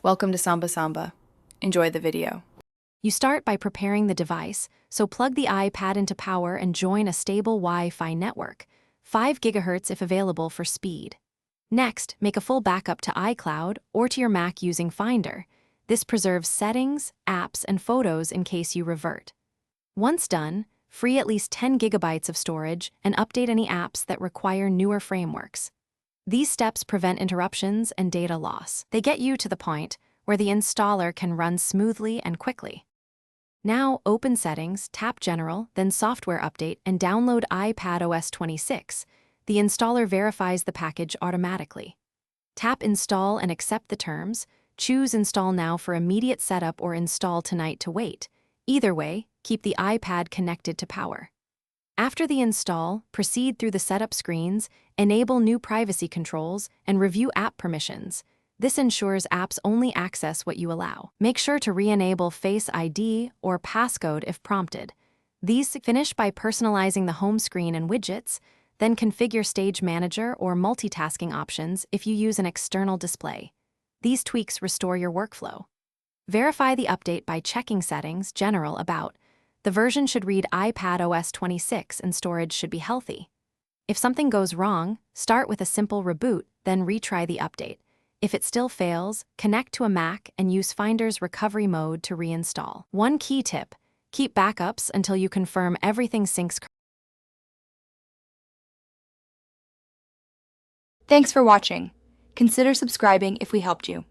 Welcome to Samba Samba. Enjoy the video. You start by preparing the device, so plug the iPad into power and join a stable Wi-Fi network, 5 GHz if available for speed. Next, make a full backup to iCloud or to your Mac using Finder. This preserves settings, apps, and photos in case you revert. Once done, free at least 10 GB of storage and update any apps that require newer frameworks. These steps prevent interruptions and data loss. They get you to the point where the installer can run smoothly and quickly. Now, open Settings, tap General, then Software Update, and download iPadOS 26. The installer verifies the package automatically. Tap Install and accept the terms. Choose Install Now for immediate setup or Install Tonight to wait. Either way, keep the iPad connected to power. After the install, proceed through the setup screens, enable new privacy controls, and review app permissions. This ensures apps only access what you allow. Make sure to re-enable Face ID or passcode if prompted. These finish by personalizing the home screen and widgets, then configure Stage Manager or multitasking options if you use an external display. These tweaks restore your workflow. Verify the update by checking Settings, General, About. The version should read iPadOS 26 and storage should be healthy. If something goes wrong, start with a simple reboot, then retry the update. If it still fails, connect to a Mac and use Finder's recovery mode to reinstall. One key tip: keep backups until you confirm everything syncs. Thanks for watching. Consider subscribing if we helped you.